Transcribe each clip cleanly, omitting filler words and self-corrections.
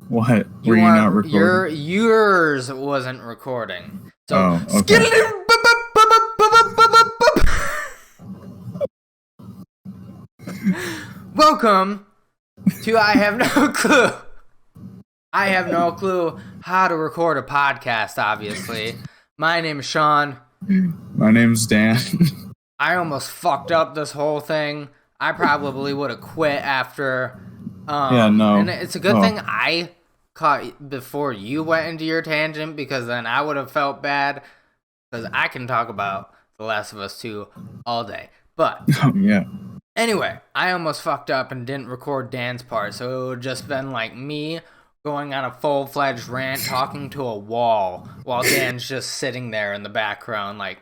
What? Were you not recording? Yours wasn't recording. So, Oh, okay. welcome to I Have No Clue. I have no clue how to record a podcast, obviously. My name is Sean. My name's Dan. I almost fucked up this whole thing. I probably would have quit after. Yeah, no. And it's a good thing I caught before you went into your tangent, because then I would have felt bad. Because I can talk about The Last of Us 2 all day. But Yeah. anyway, I almost fucked up and didn't record Dan's part, so it would have just been like me going on a full-fledged rant talking to a wall while Dan's just sitting there in the background like...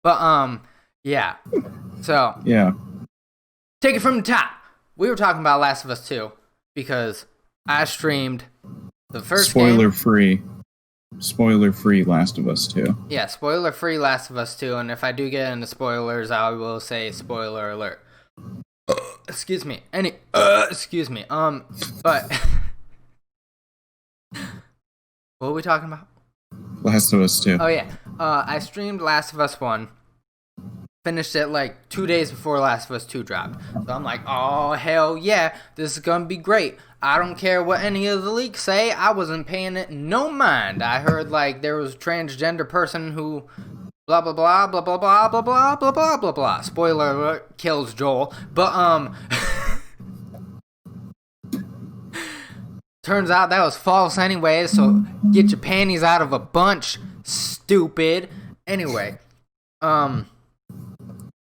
But, yeah. So, Yeah. take it from the top. We were talking about Last of Us 2 because I streamed the first game. Spoiler-free Last of Us 2. Yeah, spoiler-free Last of Us 2, and if I do get into spoilers, I will say spoiler alert. Excuse me. Excuse me. But what are we talking about? Last of Us 2. Oh yeah. I streamed Last of Us 1. Finished it like 2 days before Last of Us 2 dropped. So I'm like, oh hell yeah, this is gonna be great. I don't care what any of the leaks say. I wasn't paying it no mind. I heard like there was a transgender person who blah blah blah blah blah blah blah blah blah blah blah blah. Spoiler alert, kills Joel. But turns out that was false anyway, so get your panties out of a bunch, stupid. Anyway,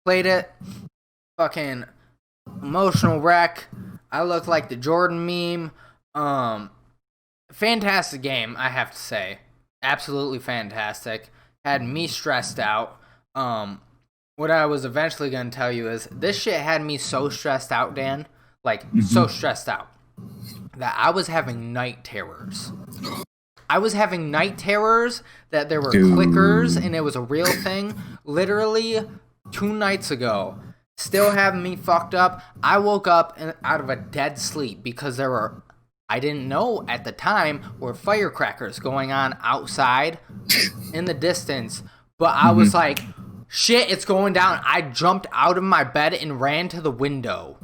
played it, fucking emotional wreck. I look like the Jordan meme. Fantastic game, I have to say. Absolutely fantastic. Had me stressed out. What I was eventually going to tell you is this shit had me so stressed out, Dan. Like, so stressed out that I was having night terrors. I was having night terrors that there were clickers and it was a real thing. Literally 2 nights ago. Still having me fucked up. I woke up out of a dead sleep because there were, I didn't know at the time, were firecrackers going on outside in the distance. But I was like, shit, it's going down. I jumped out of my bed and ran to the window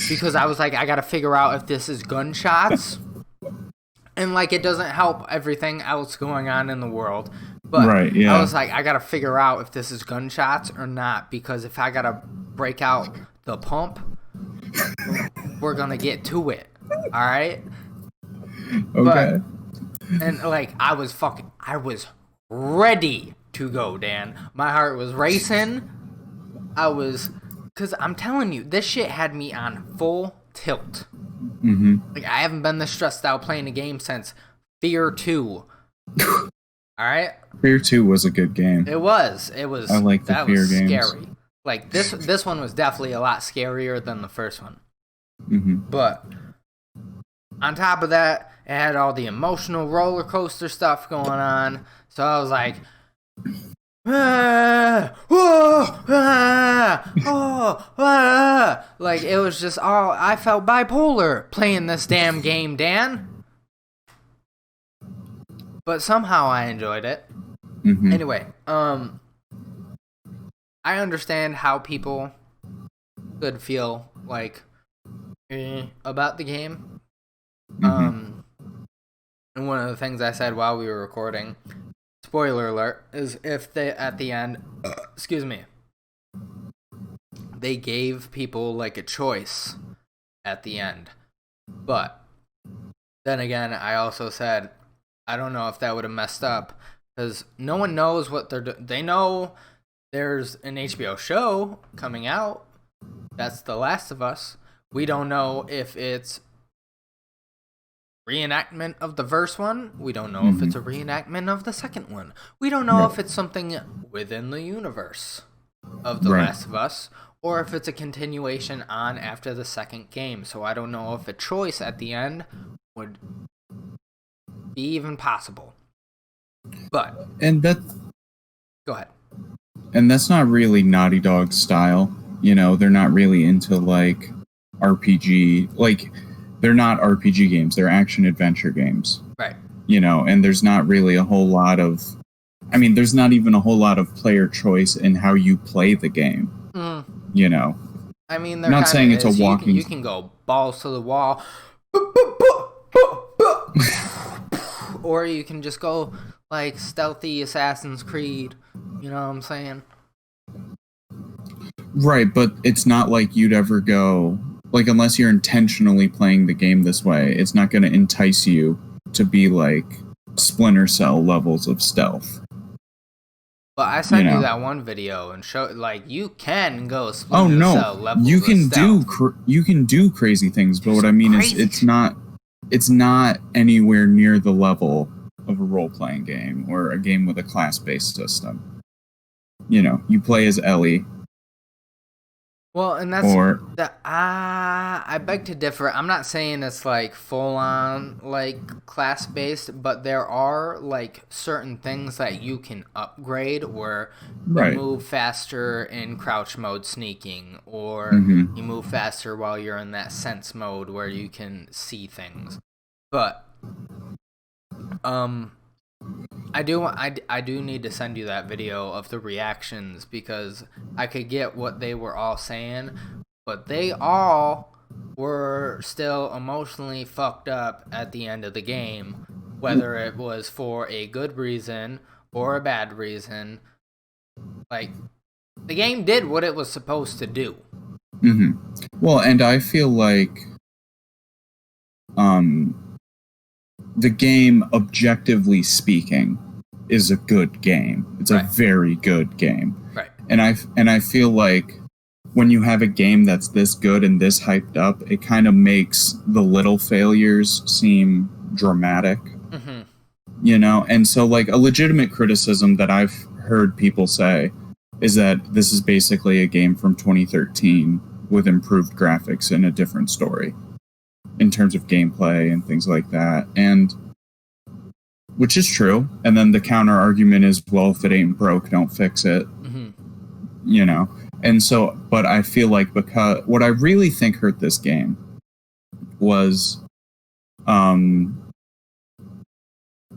because I was like, I gotta figure out if this is gunshots. And like, it doesn't help everything else going on in the world. But right, yeah. I was like, I gotta figure out if this is gunshots or not, because if I gotta break out the pump, we're gonna get to it. Alright? Okay. And like, I was ready to go, Dan. My heart was racing. Cause I'm telling you, this shit had me on full tilt. Like, I haven't been this stressed out playing a game since Fear 2. Alright? Fear 2 was a good game. It was. I like the Fear games. Scary. Like, this one was definitely a lot scarier than the first one. But on top of that, it had all the emotional roller coaster stuff going on. So I was like, like, it was just all, I felt bipolar playing this damn game, Dan. But somehow I enjoyed it. Anyway, I understand how people could feel like about the game. And one of the things I said while we were recording, spoiler alert, is if they at the end, excuse me, they gave people like a choice at the end. But then again, I also said I don't know if that would have messed up, because no one knows what they're doing. They know there's an HBO show coming out. That's The Last of Us. We don't know if it's reenactment of the first one. We don't know if it's a reenactment of the second one. We don't know if it's something within the universe of The Last of Us, or if it's a continuation on after the second game. So I don't know if a choice at the end would be even possible. But go ahead. And that's not really Naughty Dog style. You know, they're not really into like RPG, like they're not RPG games, they're action adventure games. Right. You know, and there's not really a whole lot of, I mean, there's not even a whole lot of player choice in how you play the game. You know, I mean, not saying it's a walking. You can go balls to the wall, or you can just go like stealthy Assassin's Creed. You know what I'm saying? Right, but it's not like you'd ever go, like, unless you're intentionally playing the game this way, it's not going to entice you to be like Splinter Cell levels of stealth. But I sent you that one video and show like you can go Splinter Cell levels you can of stealth. you can do crazy things, but what I mean is it's not anywhere near the level of a role-playing game or a game with a class-based system. You know, you play as Ellie. Well, and that's I beg to differ. I'm not saying it's like full on like class based, but there are like certain things that you can upgrade where you move faster in crouch mode sneaking, or you move faster while you're in that sense mode where you can see things. But I do need to send you that video of the reactions, because I could get what they were all saying, but they all were still emotionally fucked up at the end of the game, whether it was for a good reason or a bad reason. Like, the game did what it was supposed to do. Well, and I feel like the game, objectively speaking, is a good game. It's a very good game. Right. And I feel like when you have a game that's this good and this hyped up, it kind of makes the little failures seem dramatic. You know? And so, like, a legitimate criticism that I've heard people say is that this is basically a game from 2013 with improved graphics and a different story in terms of gameplay and things like that, and which is true. And then the counter argument is, well, if it ain't broke, don't fix it. You know? And so, but I feel like, because what I really think hurt this game was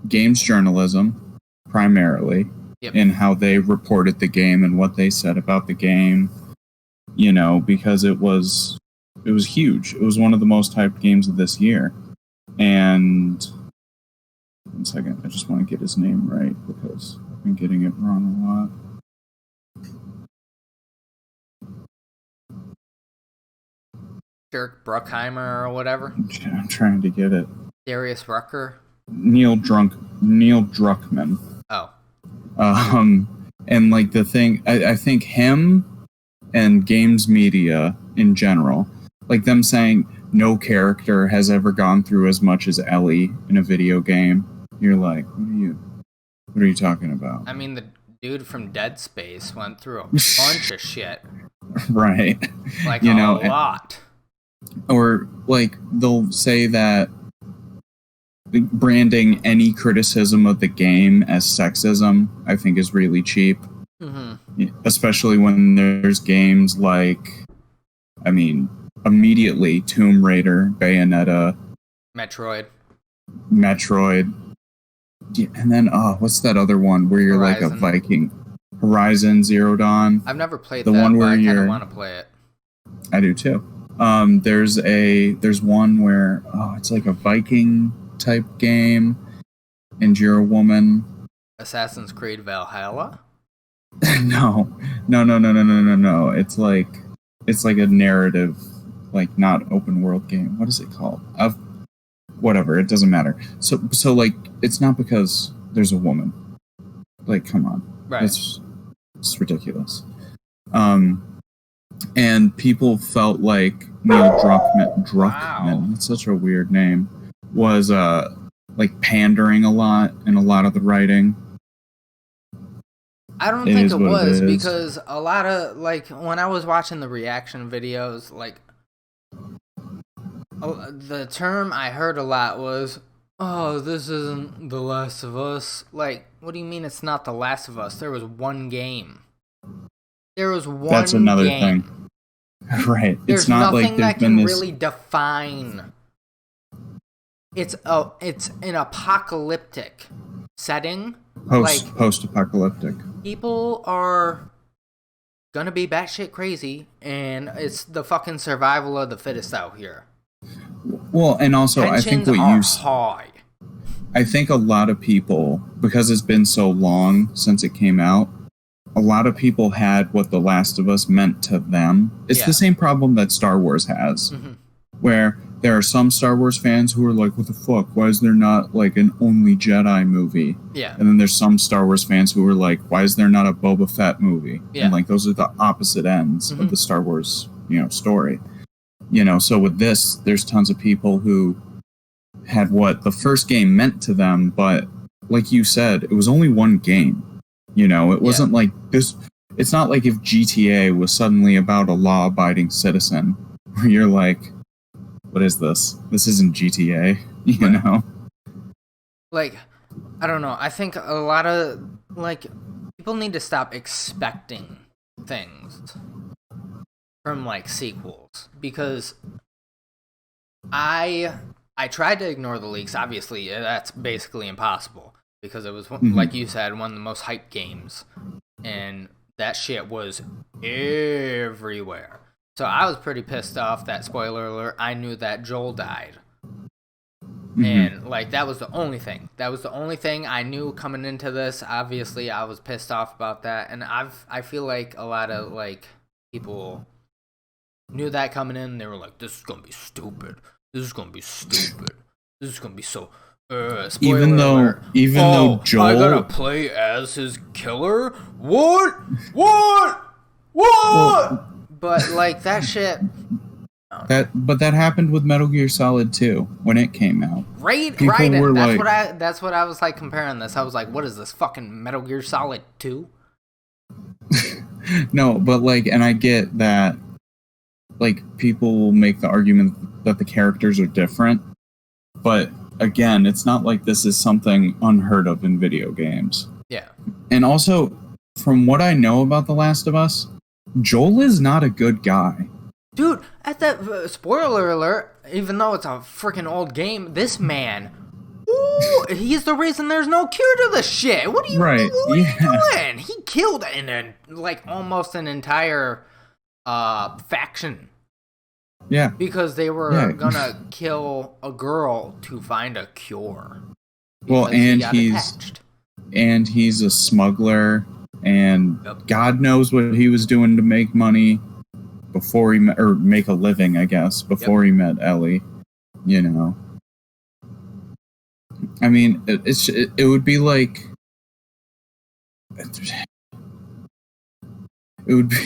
games journalism, primarily, in how they reported the game and what they said about the game, you know, because it was huge. It was one of the most hyped games of this year. And 1 second, I just want to get his name right because I've been getting it wrong a lot. Dirk Bruckheimer or whatever. I'm trying to get it. Darius Rucker. Neil Druckmann. Oh. And like the thing, I think him and games media in general, like them saying no character has ever gone through as much as Ellie in a video game. You're like, what are you talking about? I mean, the dude from Dead Space went through a bunch of shit. Right. Like, you know, a lot. Or, like, they'll say that branding any criticism of the game as sexism, I think, is really cheap. Especially when there's games like, I mean, immediately Tomb Raider, Bayonetta, Metroid. Yeah, and then, what's that other one where you're Horizon. like a Viking? Horizon Zero Dawn. I've never played the that, one where but I kind of want to play it. I do too. There's one where it's like a Viking type game, and you're a woman. Assassin's Creed Valhalla? No. It's like a narrative, like, not open world game. What is it called? Whatever, it doesn't matter. So like, it's not because there's a woman. Like, come on. Right. It's ridiculous. And people felt like Neil Druckmann, that's such a weird name, was like pandering a lot in a lot of the writing. I don't think it was, because a lot of, like, when I was watching the reaction videos, like, the term I heard a lot was, oh, this isn't The Last of Us. Like, what do you mean it's not The Last of Us? There was one game. There was one game. That's another thing. Right. There's It's not like nothing there's that been can this really define. It's an apocalyptic setting. Like, post-apocalyptic. people are gonna be batshit crazy, and it's the fucking survival of the fittest out here. Well, and also Tensions high. I think a lot of people, because it's been so long since it came out, a lot of people had what The Last of Us meant to them. It's the same problem that Star Wars has, where there are some Star Wars fans who are like, what the fuck? Why is there not like an Only Jedi movie? Yeah. And then there's some Star Wars fans who are like, why is there not a Boba Fett movie? Yeah. And like, those are the opposite ends of the Star Wars, story. So with this, there's tons of people who had what the first game meant to them, but like you said, it was only one game. It wasn't like this. It's not like if GTA was suddenly about a law-abiding citizen, where you're like, what is this? This isn't GTA, you know? Like, I don't know. I think a lot of, like, people need to stop expecting things from, like, sequels. Because I tried to ignore the leaks. Obviously, that's basically impossible. Because it was, like you said, one of the most hyped games. And that shit was everywhere. So I was pretty pissed off that, spoiler alert, I knew that Joel died. And, like, that was the only thing. That was the only thing I knew coming into this. Obviously, I was pissed off about that. And I feel like a lot of, like, people knew that coming in. They were like, this is going to be stupid. This is going to be stupid. This is going to be so... even though Joel... I gotta play as his killer? What? Well, but, like, that shit... But that happened with Metal Gear Solid 2 when it came out. Right. That's what I was like comparing this. I was like, what is this, fucking Metal Gear Solid 2? No, but like, and I get that, like, people will make the argument that the characters are different, but again, it's not like this is something unheard of in video games. Yeah. And also, from what I know about The Last of Us, Joel is not a good guy. Dude, at that spoiler alert, even though it's a freaking old game, this man, he's the reason there's no cure to the shit. What are you doing? He killed almost an entire faction. Yeah. Because they were gonna kill a girl to find a cure. Well, and he's a smuggler, and God knows what he was doing to make money before make a living, I guess, before he met Ellie. I mean, it would be like, it would be,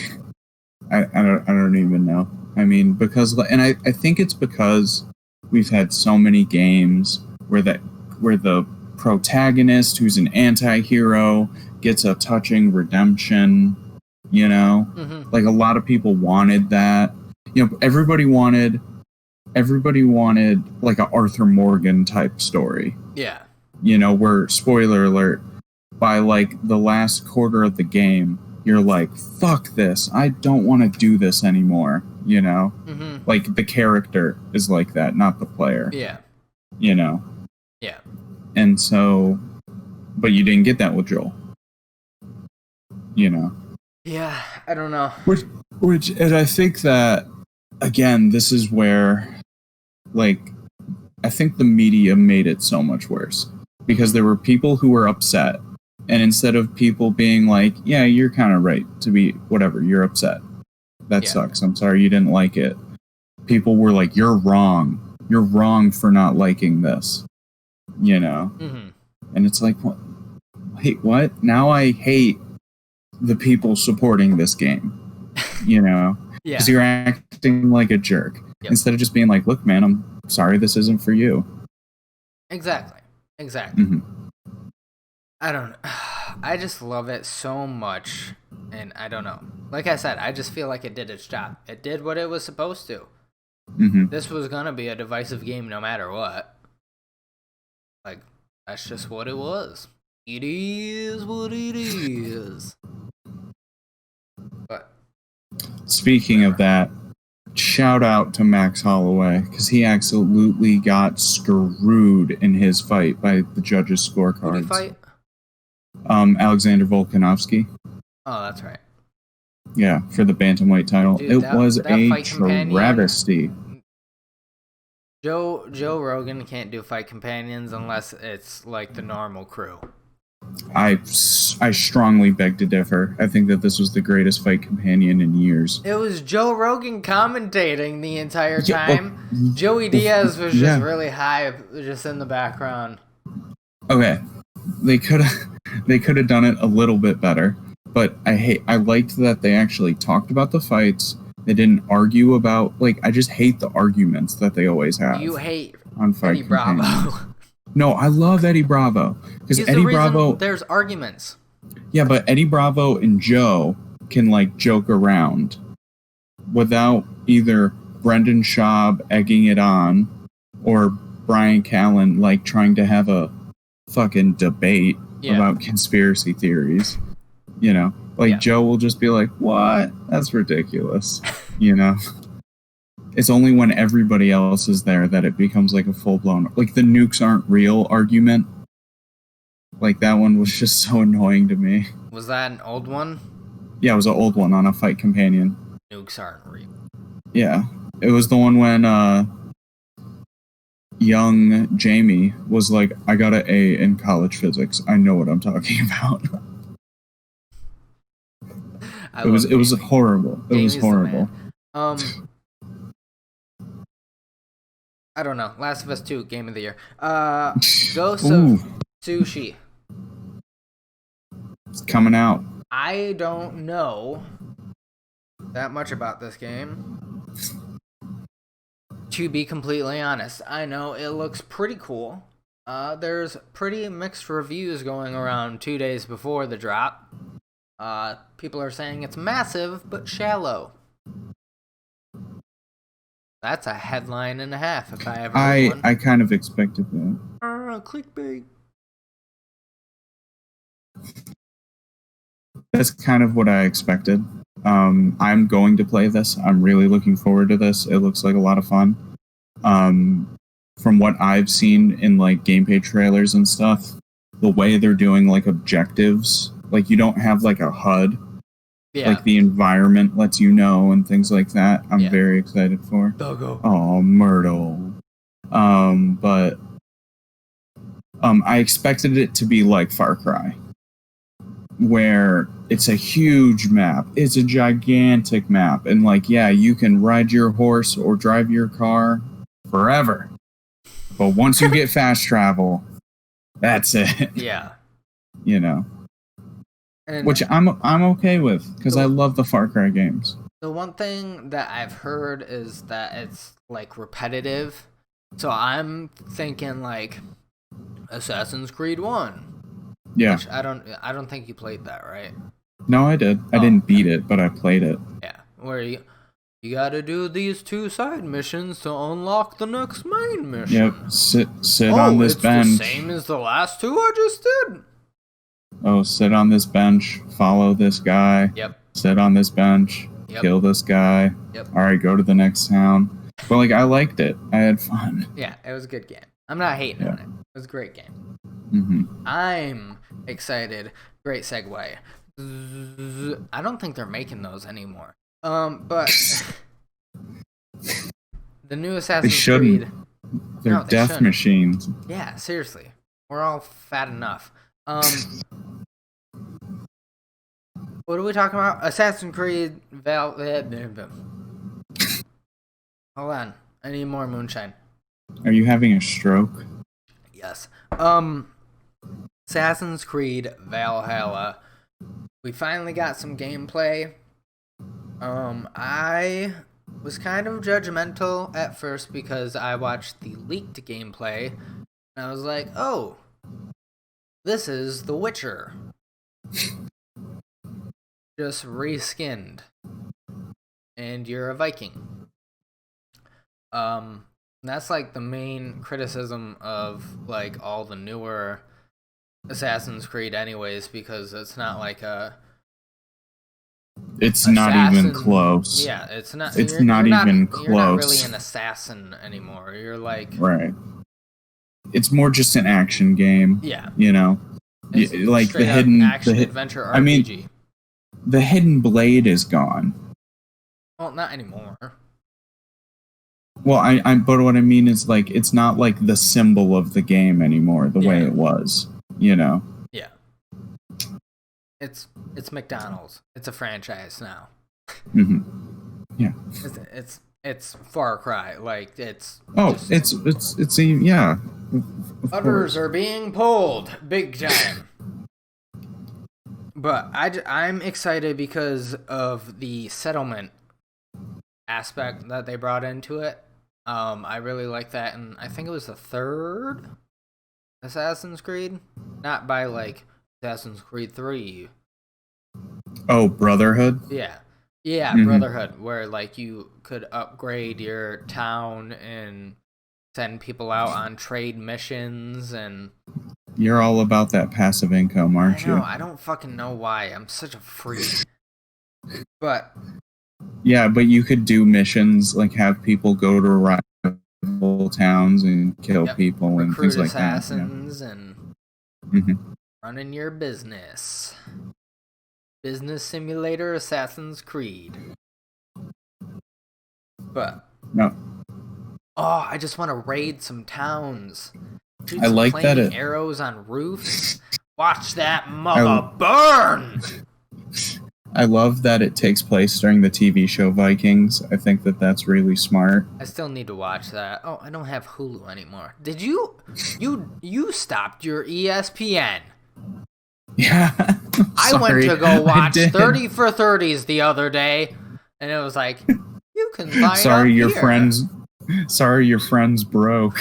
I don't even know. I mean, because, and I think it's because we've had so many games where the protagonist, who's an anti-hero, gets a touching redemption. Like, a lot of people wanted that. Everybody wanted like a Arthur Morgan type story. Yeah. Where, spoiler alert, by like the last quarter of the game, you're like, fuck this, I don't want to do this anymore. Like, the character is like that, not the player. Yeah. Yeah. And so, but you didn't get that with Joel. Yeah, I don't know. Which, and I think that, again, this is where, like, I think the media made it so much worse. Because there were people who were upset. And instead of people being like, yeah, you're kind of right to be, whatever, you're upset. That sucks. I'm sorry you didn't like it. People were like, you're wrong. You're wrong for not liking this. And it's like, what? Wait, what? Now I hate the people supporting this game, because you're acting like a jerk instead of just being like, look, man, I'm sorry this isn't for you. Exactly. I just love it so much, and I don't know, like I said, I just feel like it did its job. It did what it was supposed to. This was gonna be a divisive game no matter what. Like, that's just what it was. It is what it is. But speaking of that, shout out to Max Holloway, because he absolutely got screwed in his fight by the judges' scorecards. Who did he fight? Alexander Volkanovski. Oh, that's right. Yeah, for the bantamweight title. Dude, it was a travesty. Joe Rogan can't do fight companions unless it's like the normal crew. I strongly beg to differ. I think that this was the greatest fight companion in years. It was Joe Rogan commentating the entire time. Joey Diaz was just really high, just in the background. Okay, they could have done it a little bit better, but I liked that they actually talked about the fights. They didn't argue about, like, I just hate the arguments that they always have. You hate on fight Eddie Bravo. No, I love Eddie Bravo. Because Eddie Bravo... There's arguments. Yeah, but Eddie Bravo and Joe can, like, joke around without either Brendan Schaub egging it on or Brian Callen, like, trying to have a fucking debate about conspiracy theories. You know? Like, Joe will just be like, what? That's ridiculous. You know? It's only when everybody else is there that it becomes like a full-blown... Like, the nukes aren't real argument. Like, that one was just so annoying to me. Was that an old one? Yeah, it was an old one on a fight companion. Nukes aren't real. Yeah. It was the one when young Jamie was like, I got an A in college physics. I know what I'm talking about. It was horrible. It was horrible. I don't know. Last of Us 2, Game of the Year. Ghost of Sushi. It's coming out. I don't know that much about this game. To be completely honest, I know it looks pretty cool. There's pretty mixed reviews going around 2 days before the drop. People are saying it's massive but shallow. That's a headline and a half if I ever heard one. I kind of expected that. Clickbait. That's kind of what I expected. I'm going to play this. I'm really looking forward to this. It looks like a lot of fun. From what I've seen in like gameplay trailers and stuff, the way they're doing like objectives, like you don't have like a HUD. Yeah. Like the environment lets you know and things like that. I'm very excited for. Doggo. Oh, Myrtle. But I expected it to be like Far Cry, where it's a huge map. It's a gigantic map, and like, yeah, you can ride your horse or drive your car forever. But once you get fast travel, that's it. Yeah. You know. And which I'm okay with, because I love the Far Cry games. The one thing that I've heard is that it's like repetitive. So I'm thinking like Assassin's Creed 1. Yeah. Which I don't think you played that, right? No, I did. I didn't beat it, but I played it. Yeah. Where you gotta do these 2 side missions to unlock the next main mission. Yep. Sit on this bench. It's the same as the last 2 I just did. Oh, sit on this bench, follow this guy. Yep. Sit on this bench, kill this guy. Yep. All right, go to the next town. But like, I liked it. I had fun. Yeah, it was a good game. I'm not hating on it. It was a great game. Mm-hmm. I'm excited. Great segue. I don't think they're making those anymore. But the new Assassin's Creed. They're death machines. Yeah, seriously. We're all fat enough. What are we talking about? Assassin's Creed Hold on. I need more moonshine. Are you having a stroke? Yes. Assassin's Creed Valhalla. We finally got some gameplay. I was kind of judgmental at first because I watched the leaked gameplay and I was like, oh, this is The Witcher. Just reskinned. And you're a Viking. That's like the main criticism of like all the newer Assassin's Creed anyways, because it's not like a It's not even close. Yeah, it's not. It's not even close. You're not really an assassin anymore. You're like right. It's more just an action game. Yeah, you know, like the hidden adventure RPG. I mean, the hidden blade is gone. Well, not anymore. Well, but what I mean is like it's not like the symbol of the game anymore, the way it was. You know. Yeah. It's McDonald's. It's a franchise now. Mm-hmm. Yeah. It's Far Cry. Like it's. It's yeah. Udders are being pulled big time. But I'm excited because of the settlement aspect that they brought into it. I really like that, and I think it was the third Assassin's Creed, not by like Assassin's Creed 3. Oh, Brotherhood? Yeah. Yeah, mm-hmm. Brotherhood, where like you could upgrade your town and send people out on trade missions and... You're all about that passive income, aren't you? I don't fucking know why. I'm such a freak. But... Yeah, but you could do missions, like have people go to rival towns and kill people and things like that. Recruit assassins and running your business. Business Simulator Assassin's Creed. But no. Oh, I just want to raid some towns. Shoot I like that arrows on roofs. Watch that mother burn. I love that it takes place during the TV show Vikings. I think that that's really smart. I still need to watch that. Oh, I don't have Hulu anymore. Did you stopped your ESPN? Yeah. I went to go watch 30 for 30s the other day, and it was like, you can sign Sorry, up your here. your friends broke.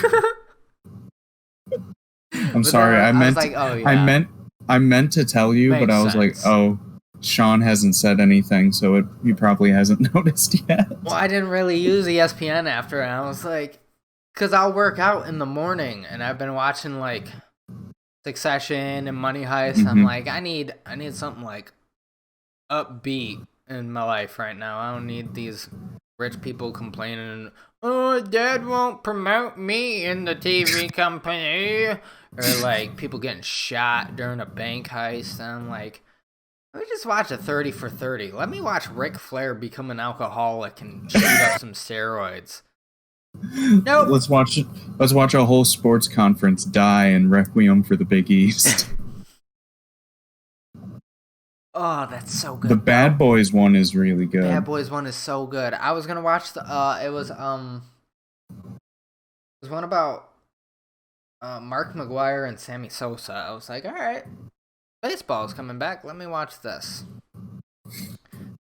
I'm sorry. I meant like, oh, yeah. I meant to tell you, but I was like, oh, Sean hasn't said anything, so he probably hasn't noticed yet. Well, I didn't really use ESPN after, and I was like, because I'll work out in the morning, and I've been watching like Succession and Money Heist. I'm like, I need something like upbeat in my life right now. I don't need these rich people complaining, oh, Dad won't promote me in the TV company, or like people getting shot during a bank heist. And I'm like, let me just watch a 30 for 30. Let me watch Ric Flair become an alcoholic and shoot up some steroids. Nope. Let's watch a whole sports conference die in Requiem for the Big East. Oh, that's so good. The Bad Boys one is really good. Bad Boys one is so good. I was gonna watch the it was one about Mark McGuire and Sammy Sosa. I was like, all right, baseball's coming back. Let me watch this.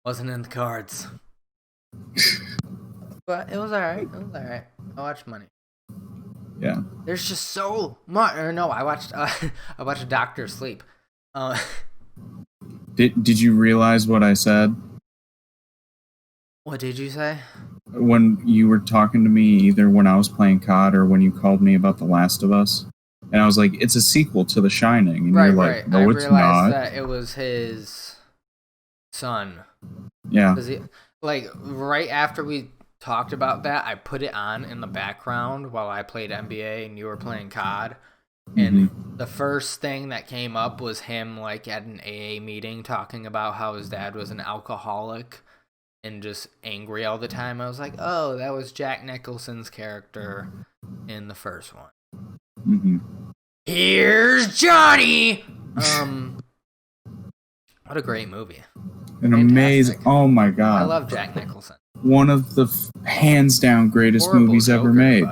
Wasn't in the cards. But it was alright. I watched Money. Yeah. There's just so much. Or no, I watched Doctor Sleep. Did you realize what I said? What did you say? When you were talking to me, either when I was playing COD or when you called me about The Last of Us, and I was like, "It's a sequel to The Shining," and you're like, "No, it's not." I realized that it was his son. Yeah. Like right after we talked about that, I put it on in the background while I played NBA and you were playing COD, and the first thing that came up was him like at an AA meeting talking about how his dad was an alcoholic and just angry all the time. I was like, oh, that was Jack Nicholson's character in the first one. Here's Johnny. What a great movie. An amazing. Oh my god. I love Jack Nicholson. One of the hands down greatest movies ever made.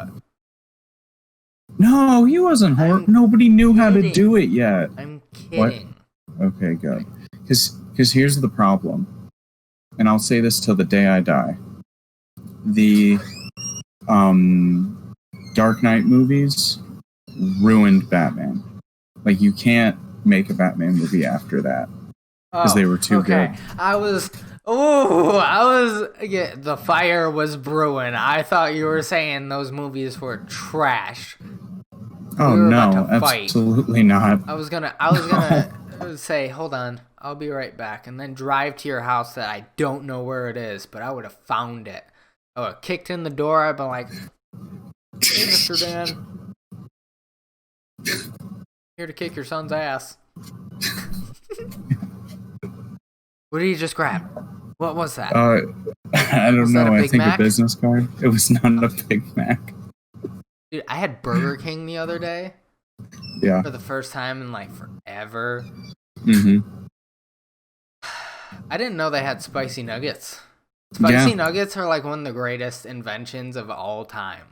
No, he wasn't horrible. Nobody knew how to do it yet. I'm kidding. What? Okay, good. Because here's the problem, and I'll say this till the day I die. The Dark Knight movies ruined Batman. Like, you can't make a Batman movie after that because they were too good. The fire was brewing. I thought you were saying those movies were trash. Oh no, absolutely not. I was gonna would say, hold on, I'll be right back, and then drive to your house that I don't know where it is, but I would have found it. I would have kicked in the door. I'd been like, hey, Mr. Dan, here to kick your son's ass. What did he just grab? What was that? I don't know. I think Mac? a business card. It was not a Big Mac. Dude, I had Burger King the other day. Yeah. For the first time in like forever. Mm-hmm. I didn't know they had spicy nuggets. Spicy nuggets are like one of the greatest inventions of all time.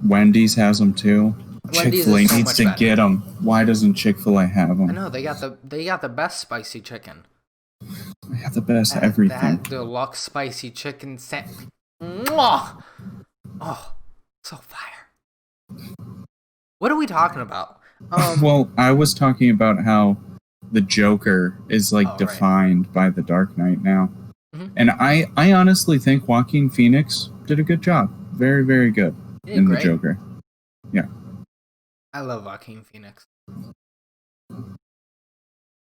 Wendy's has them too. Chick-fil-A needs to get them. Why doesn't Chick-fil-A have them? I know they got the best spicy chicken. They have the best everything. That deluxe spicy chicken Oh, so fire. What are we talking about? Well, I was talking about how the Joker is like defined by the Dark Knight now. Mm-hmm. And I honestly think Joaquin Phoenix did a good job. Very, very good in the Joker. Yeah. I love Joaquin Phoenix.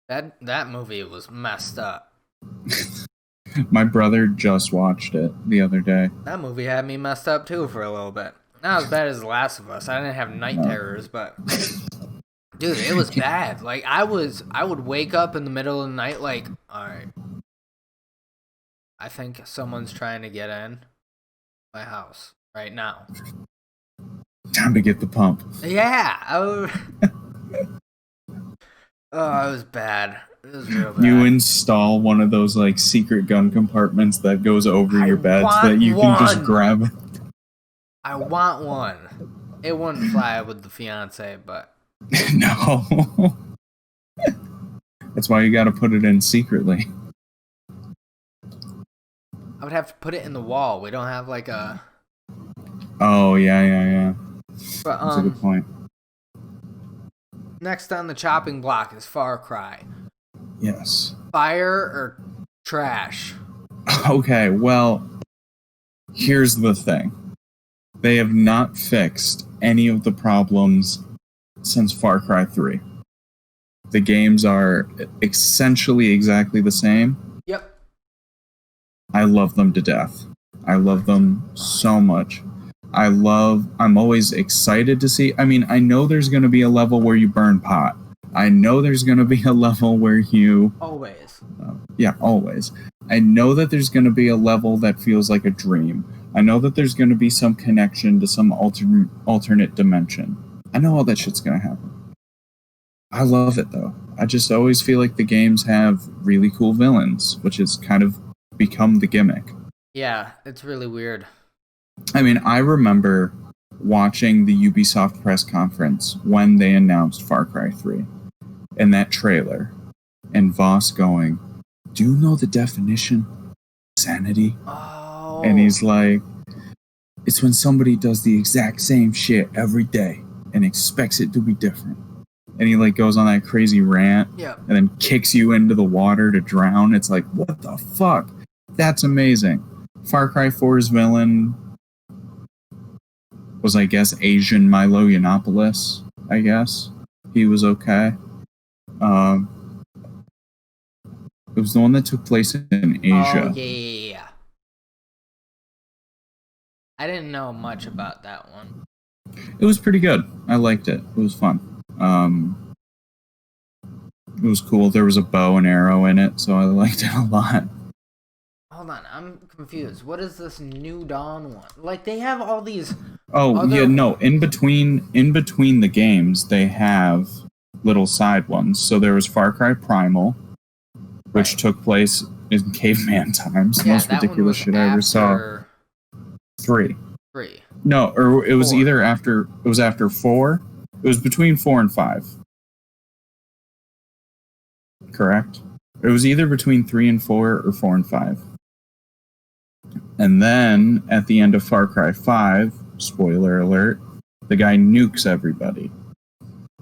That movie was messed up. My brother just watched it the other day. That movie had me messed up too for a little bit. Not as bad as The Last of Us. I didn't have night terrors, but dude, it was bad. Like I would wake up in the middle of the night like, all right, I think someone's trying to get in my house right now. Time to get the pump. Yeah. Oh, it was bad. It was real bad. You install one of those like secret gun compartments that goes over your bed so that you can just grab it. I want one. It wouldn't fly with the fiance, but no. That's why you got to put it in secretly. I would have to put it in the wall. We don't have like a. Oh yeah. But, that's a good point. Next on the chopping block is Far Cry. Yes. Fire or trash? Okay, well, here's the thing. They have not fixed any of the problems since Far Cry 3. The games are essentially exactly the same. Yep. I love them to death. I love them so much. I'm always excited to see. I mean, I know there's going to be a level where you burn pot. I know there's going to be a level where you... Always. Yeah, always. I know that there's going to be a level that feels like a dream. I know that there's going to be some connection to some alternate dimension. I know all that shit's going to happen. I love it, though. I just always feel like the games have really cool villains, which has kind of become the gimmick. Yeah, it's really weird. I mean, I remember watching the Ubisoft press conference when they announced Far Cry 3 and that trailer, and Voss going, "Do you know the definition of sanity?" Oh. And he's like, "It's when somebody does the exact same shit every day and expects it to be different." And he like goes on that crazy rant, Yep. and then kicks you into the water to drown. It's like, what the fuck? That's amazing. Far Cry 4's villain was, I guess, Asian Milo Yiannopoulos, I guess. He was okay. It was the one that took place in Asia. Oh, yeah. I didn't know much about that one. It was pretty good. I liked it. It was fun. It was cool. There was a bow and arrow in it, so I liked it a lot. Hold on, I'm confused. What is this New Dawn one? Like, they have all these... Yeah, no. In between the games, they have little side ones. So there was Far Cry Primal, which took place in caveman times. Yeah, most ridiculous shit I ever saw. 3. No, or it was 4. It was after 4. It was between 4 and 5. Correct? It was either between 3 and 4 or 4 and 5. And then, at the end of Far Cry 5, spoiler alert, the guy nukes everybody.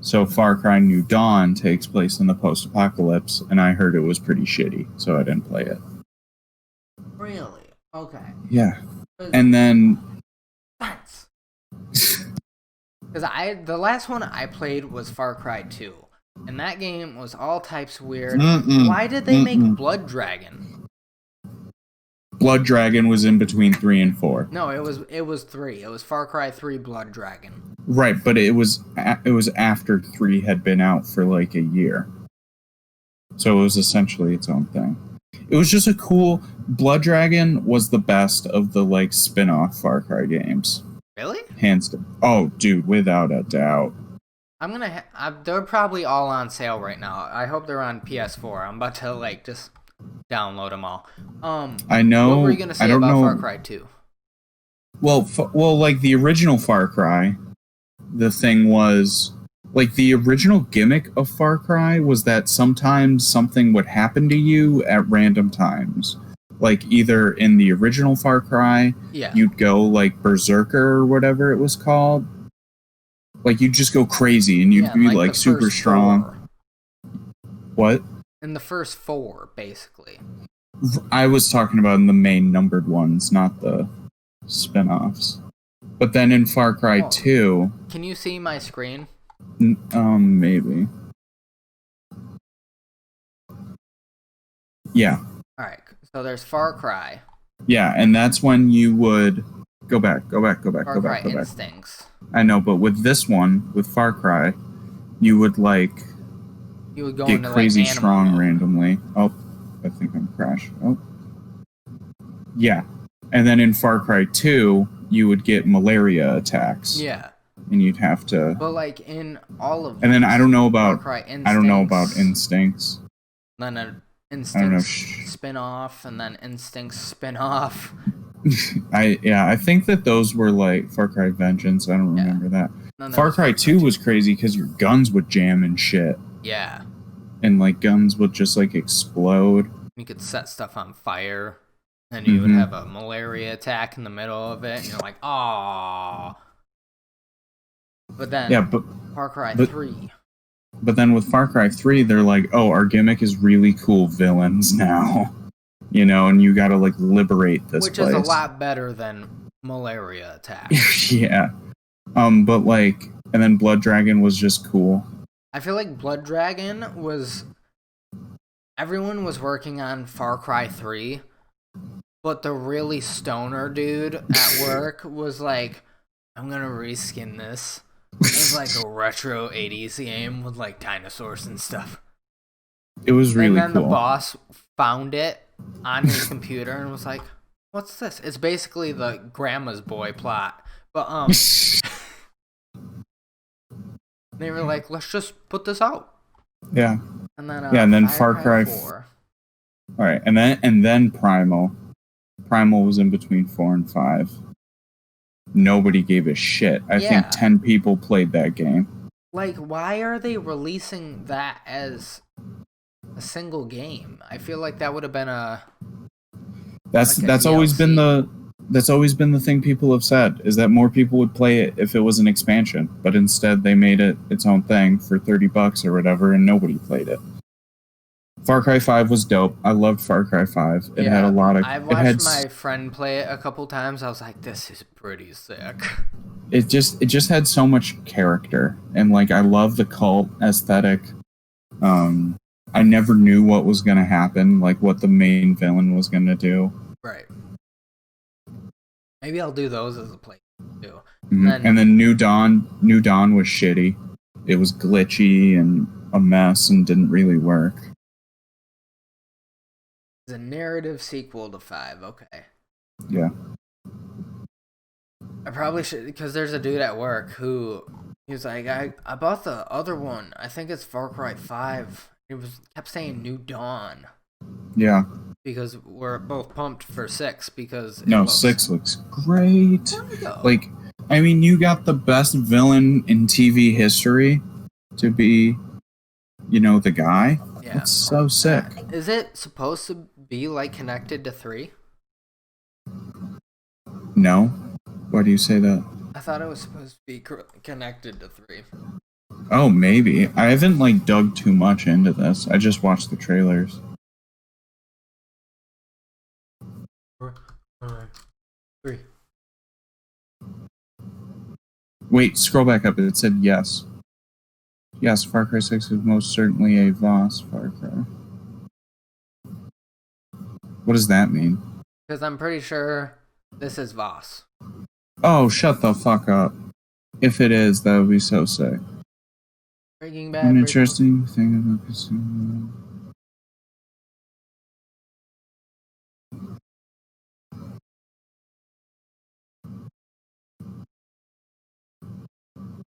So Far Cry New Dawn takes place in the post-apocalypse, and I heard it was pretty shitty, so I didn't play it. Really? Okay. Yeah. And then... Because the last one I played was Far Cry 2. And that game was all types weird. Mm-mm. Why did they make Blood Dragon? Blood Dragon was in between 3 and 4. No, it was 3. It was Far Cry 3 Blood Dragon. Right, but it was after 3 had been out for like a year. So it was essentially its own thing. It was just a cool... Blood Dragon was the best of the like spin-off Far Cry games. Really? Hands down. Oh, dude, without a doubt. I'm gonna... they're probably all on sale right now. I hope they're on PS4. I'm about to like just download them all. I know... What were you gonna say about Far Cry 2? Well, like the original Far Cry, the thing was... Like, the original gimmick of Far Cry was that sometimes something would happen to you at random times. Like, either in the original Far Cry, you'd go, like, Berserker or whatever it was called. Like, you'd just go crazy and you'd be, like super strong. 4. What? In the first 4, basically. I was talking about in the main numbered ones, not the spin-offs. But then in Far Cry 2... Can you see my screen? Maybe. Yeah. Alright, so there's Far Cry. Yeah, and that's when you would... Go back. Far Cry Instincts. I know, but with this one, with Far Cry, you would, like... You would go get into, crazy like, strong randomly. Oh, I think I'm crashed. Oh. Yeah. And then in Far Cry 2, you would get malaria attacks. Yeah. And you'd have to... But, like, in all of... And then I don't know about... Far Cry Instincts, I don't know about Instincts. Then an Instincts spin-off, and then Instincts spin-off. I think that those were, like, Far Cry Vengeance. I don't remember that. Far Cry 2 was crazy because your guns would jam and shit. Yeah. And, like, guns would just, like, explode. You could set stuff on fire. And you would have a malaria attack in the middle of it. And you're like, aww. But then, Far Cry 3. But then with Far Cry 3, they're like, oh, our gimmick is really cool villains now. You know, and you gotta, like, liberate this place. Which is a lot better than malaria attack. Yeah. But, like, and then Blood Dragon was just cool. I feel like Blood Dragon was... Everyone was working on Far Cry 3, but the really stoner dude at work was like, I'm gonna reskin this. It was like a retro 80s game with, like, dinosaurs and stuff. It was really cool. And then the boss found it on his computer and was like, what's this? It's basically the Grandma's Boy plot. But, they were like, let's just put this out. Yeah. And then, and then Far Cry 4. Alright, and then Primal. Primal was in between 4 and 5. Nobody gave a shit. I think 10 people played that game. Like, why are they releasing that as a single game? I feel like that would have been a... That's always been the thing people have said, is that more people would play it if it was an expansion, but instead they made it its own thing for $30 or whatever, and nobody played it. Far Cry 5 was dope. I loved Far Cry 5. It had a lot of... I watched my friend play it a couple times. I was like, this is pretty sick. It just had so much character, and, like, I love the cult aesthetic. I never knew what was gonna happen, like what the main villain was gonna do. Right. Maybe I'll do those as a play too. And then New Dawn was shitty. It was glitchy and a mess and didn't really work. It's a narrative sequel to 5, okay. Yeah. I probably should, because there's a dude at work who, he was like, I bought the other one. I think it's Far Cry 5. It kept saying New Dawn. Yeah. Because we're both pumped for 6 because... 6 looks great. Like, I mean, you got the best villain in TV history to be, you know, the guy. Yeah. It's so sick. Is it supposed to be, like, connected to 3? No. Why do you say that? I thought it was supposed to be connected to 3. Oh, maybe. I haven't, like, dug too much into this. I just watched the trailers. 3. Wait, scroll back up. It said yes. Yes, Far Cry 6 is most certainly a Voss Far Cry. What does that mean? Because I'm pretty sure this is Voss. Oh, shut the fuck up. If it is, that would be so sick. Breaking Bad. An interesting thing about Casino.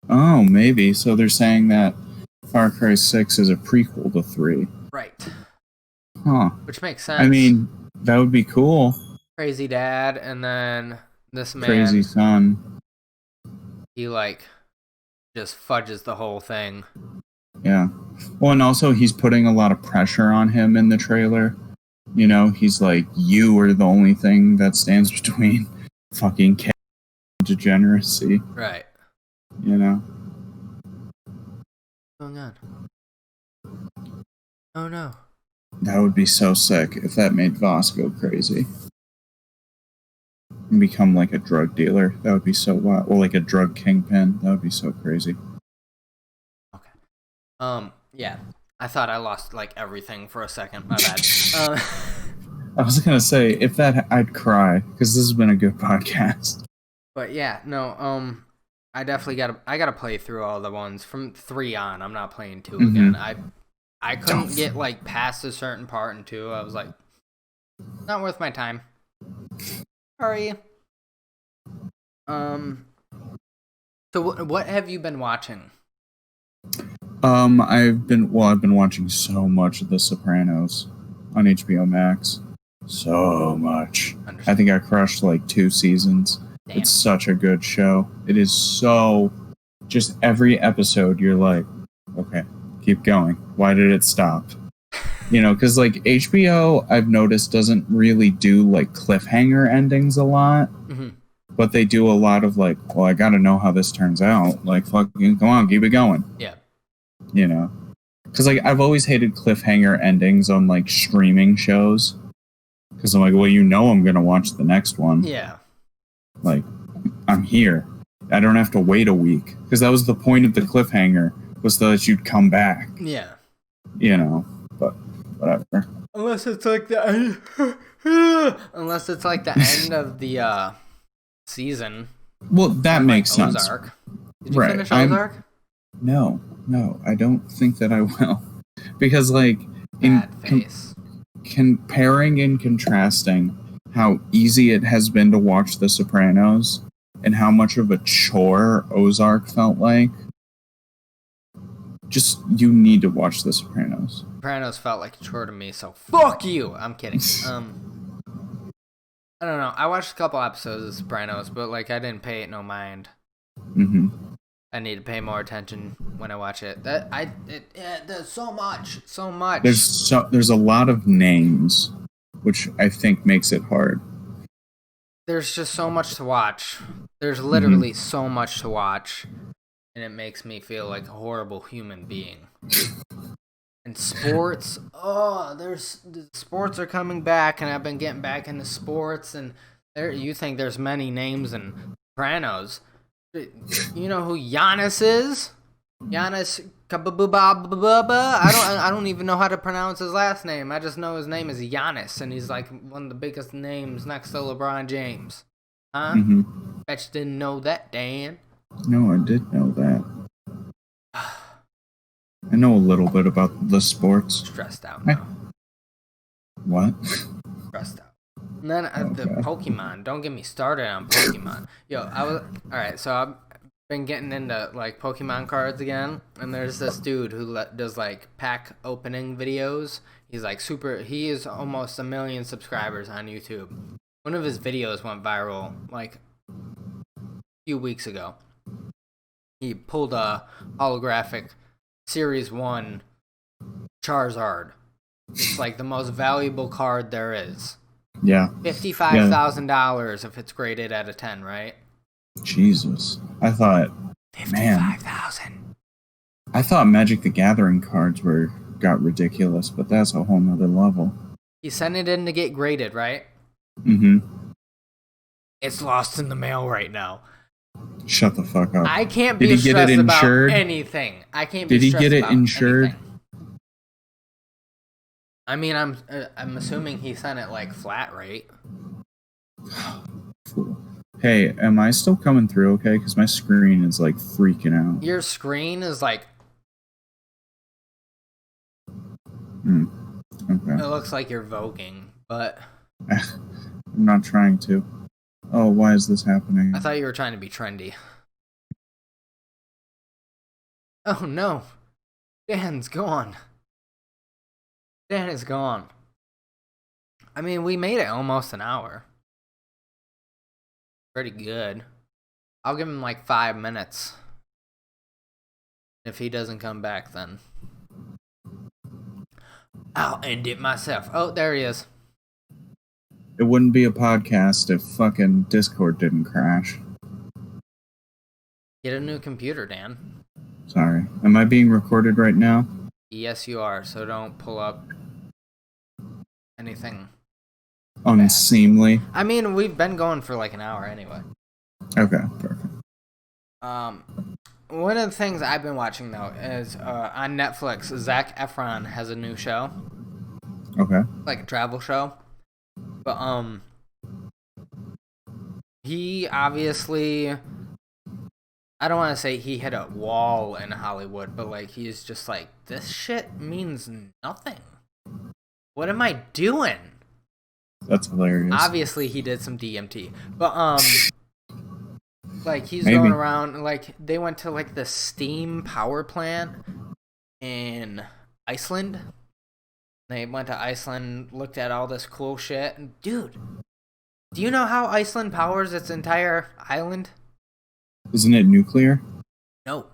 Oh, maybe. So they're saying that Far Cry 6 is a prequel to 3. Right. Huh. Which makes sense. I mean, that would be cool. Crazy dad, and then this man. Crazy son. He, like, just fudges the whole thing. Yeah. Well, and also he's putting a lot of pressure on him in the trailer. You know, he's like, you are the only thing that stands between fucking chaos and degeneracy. Right. You know? What's going on? Oh no. That would be so sick if that made Voss go crazy. And become like a drug dealer. That would be so wild. Well, like a drug kingpin. That would be so crazy. Okay. Yeah. I thought I lost, like, everything for a second. My bad. I was gonna say, if that, I'd cry, because this has been a good podcast. But yeah, no, I definitely gotta play through all the ones from 3 on. I'm not playing 2 again. I couldn't get, like, past a certain part in 2. I was like, not worth my time. Sorry. So what have you been watching? I've been watching so much of The Sopranos on HBO Max. So much. I think I crushed like 2 seasons. Damn. It's such a good show. It is so, just every episode you're like, okay, keep going. Why did it stop? You know, because like HBO, I've noticed, doesn't really do like cliffhanger endings a lot. Mm-hmm. But they do a lot of like, well, I gotta know how this turns out. Like, fucking, come on, keep it going. Yeah. You know? Because like, I've always hated cliffhanger endings on like streaming shows. Because I'm like, well, you know I'm gonna watch the next one. Yeah. Like, I'm here. I don't have to wait a week. Because that was the point of the cliffhanger, was so that you'd come back. Yeah. You know? But, whatever. Unless it's like the end of the season. Well, that makes like sense. Ozark. Did you finish Ozark? No, I don't think that I will. Because, like, comparing and contrasting how easy it has been to watch The Sopranos and how much of a chore Ozark felt like, just, you need to watch The Sopranos. Sopranos felt like a chore to me, so fuck you! I'm kidding. I don't know. I watched a couple episodes of Sopranos, but like I didn't pay it no mind. Mm-hmm. I need to pay more attention when I watch it. There's so much. There's a lot of names, which I think makes it hard. There's just so much to watch. There's literally so much to watch, and it makes me feel like a horrible human being. And sports, the sports are coming back, and I've been getting back into sports, and you think there's many names in Sopranos. You know who Giannis is? Giannis Kabababa. I don't even know how to pronounce his last name. I just know his name is Giannis, and he's like one of the biggest names next to LeBron James. Huh? Mm-hmm. Bet you didn't know that, Dan. No, I did know that. I know a little bit about the sports. Stressed out now. What? Stressed out. And then the Pokemon. Don't get me started on Pokemon. Alright, so I've been getting into like Pokemon cards again, and there's this dude who does like pack opening videos. He's like he is almost 1 million subscribers on YouTube. One of his videos went viral like a few weeks ago. He pulled a holographic Series 1 Charizard. It's like the most valuable card there is. Yeah. $55,000 if it's graded out of 10, right? Jesus. I thought, $55,000. I thought Magic the Gathering cards got ridiculous, but that's a whole nother level. He sent it in to get graded, right? Mm-hmm. It's lost in the mail right now. Shut the fuck up. I can't Did be he get it stressed about insured? anything. I can't be Did he stressed get it about insured? anything. I mean, I'm assuming he sent it like flat rate. Hey, am I still coming through okay? Because my screen is like freaking out. Your screen is like... Okay. It looks like you're voguing, but... I'm not trying to. Oh, why is this happening? I thought you were trying to be trendy. Oh no. Dan's gone. Dan is gone. I mean, we made it almost an hour. Pretty good. I'll give him like 5 minutes. If he doesn't come back, then I'll end it myself. Oh, there he is. It wouldn't be a podcast if fucking Discord didn't crash. Get a new computer, Dan. Sorry. Am I being recorded right now? Yes, you are, so don't pull up anything unseemly. I mean, we've been going for like an hour anyway. Okay, perfect. One of the things I've been watching though is on Netflix, Zac Efron has a new show. Okay. Like a travel show. But he obviously, I don't want to say he hit a wall in Hollywood, but like he's just like, this shit means nothing. What am I doing? That's hilarious. Obviously he did some DMT. But like he's Maybe. going around, like they went to like the steam power plant in Iceland. They went to Iceland, looked at all this cool shit. And dude, do you know how Iceland powers its entire island? Isn't it nuclear? No.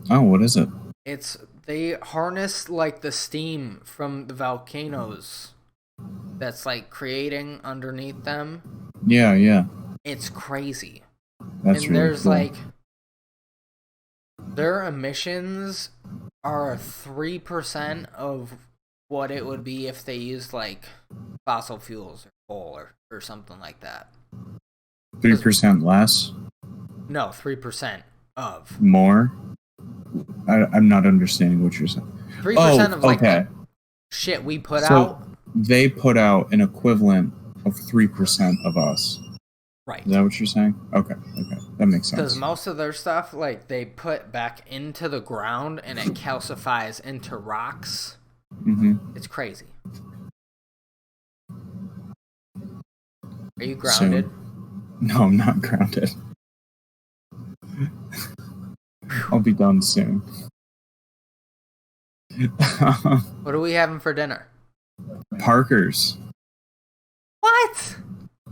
Oh, what is it? They harness like the steam from the volcanoes that's like creating underneath them. Yeah. It's crazy. That's and really there's cool. like their emissions are 3% of what it would be if they used like fossil fuels or coal or something like that. 3% less? No, 3% of. More? I'm not understanding what you're saying. 3% of like okay. the shit we put out. They put out an equivalent of 3% of us. Right. Is that what you're saying? Okay. That makes sense. Because most of their stuff, like, they put back into the ground and it calcifies into rocks. Mm-hmm. It's crazy. Are you grounded? No, I'm not grounded. I'll be done soon. What are we having for dinner? Parker's. What?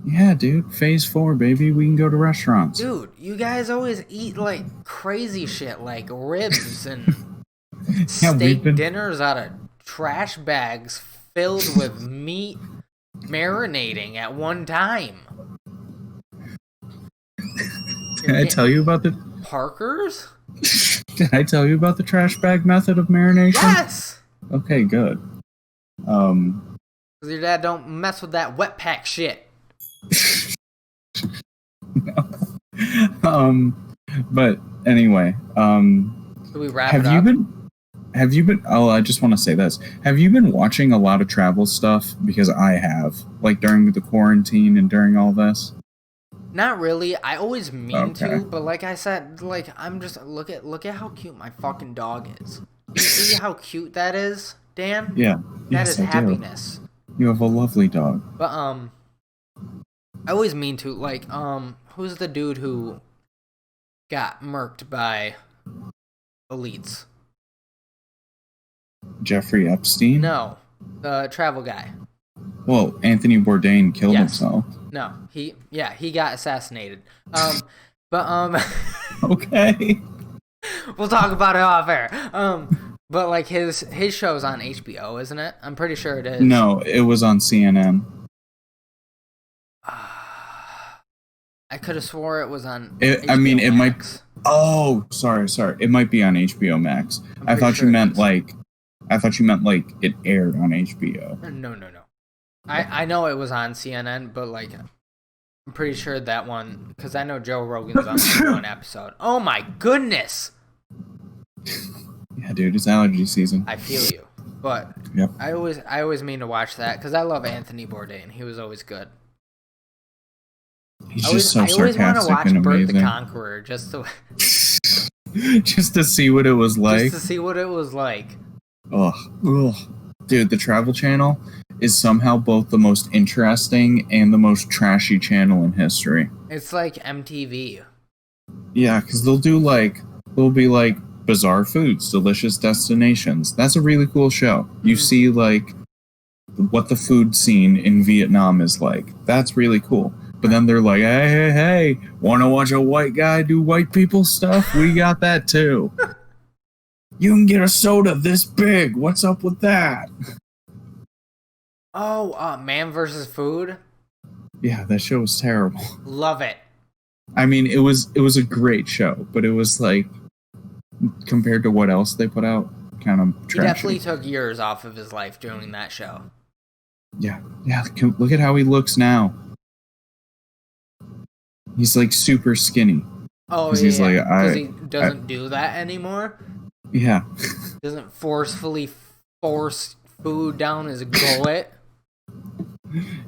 Yeah, dude. Phase 4, baby. We can go to restaurants. Dude, you guys always eat like crazy shit, like ribs and steak dinners out of trash bags filled with meat marinating at one time. Did I tell you about the Parker's? Did I tell you about the trash bag method of marination? Yes. Okay, good. Because your dad don't mess with that wet pack shit. No. But anyway, Do we wrap it up? Have you been I just want to say this. Have you been watching a lot of travel stuff? Because I have, like during the quarantine and during all this. Not really. I always mean to, but like I said, like I'm just look at how cute my fucking dog is. You see how cute that is, Dan? Yeah. That is happiness. You have a lovely dog. But I always mean to, like, who's the dude who got murked by elites? Jeffrey Epstein? No, the travel guy. Well, Anthony Bourdain killed himself. No, he got assassinated. But okay. We'll talk about it off air. But like his show's on HBO, isn't it? I'm pretty sure it is. No, it was on CNN. I could have swore it was on. It might. Oh, sorry. It might be on HBO Max. I thought you meant like it aired on HBO. No. I know it was on CNN, but like I'm pretty sure that one, because I know Joe Rogan's on one episode. Oh my goodness! Yeah, dude, it's allergy season. I feel you, but yep. I always mean to watch that because I love Anthony Bourdain. He was always good. He's just so sarcastic and amazing. I always want to watch Bert the Conqueror just to just to see what it was like. Just to see what it was like. Ugh. Dude, the Travel Channel is somehow both the most interesting and the most trashy channel in history. It's like MTV. Yeah, because they'll be like bizarre foods, delicious destinations. That's a really cool show. You see like what the food scene in Vietnam is like. That's really cool. But then they're like, hey, want to watch a white guy do white people stuff? We got that too. You can get a soda this big. What's up with that? Oh, Man vs. Food? Yeah, that show was terrible. Love it. I mean, it was a great show, but it was like, compared to what else they put out, kind of trashy. He definitely took years off of his life doing that show. Yeah. Look at how he looks now. He's like super skinny. Oh, yeah. Because he doesn't do that anymore? Yeah. Doesn't forcefully force food down his gullet.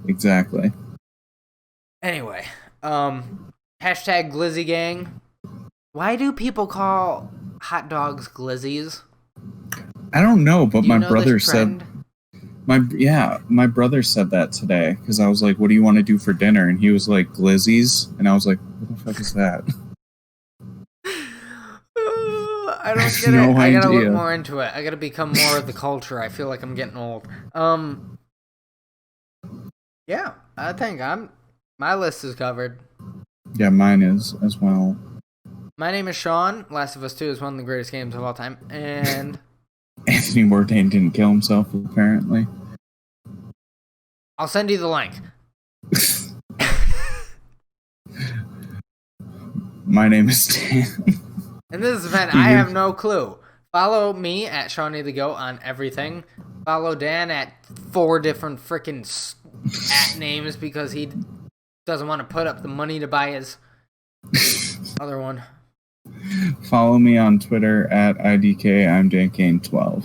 Exactly. Anyway, hashtag Glizzy Gang. Why do people call hot dogs glizzies? I don't know, but my brother said... My brother said that today because I was like, "What do you want to do for dinner?" And he was like, "Glizzies," and I was like, "What the fuck is that?" I don't get it. I gotta look more into it. I gotta become more of the culture. I feel like I'm getting old. Yeah, I think my list is covered. Yeah, mine is as well. My name is Sean. Last of Us 2 is one of the greatest games of all time, and Anthony Bourdain didn't kill himself, apparently. I'll send you the link. My name is Dan. In this event, I have no clue. Follow me at Shawnee the Goat on everything. Follow Dan at 4 different freaking at names because he doesn't want to put up the money to buy his other one. Follow me on Twitter at IDK. I'm DanKane12.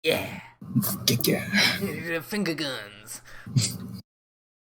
Yeah. Yeah. Finger guns.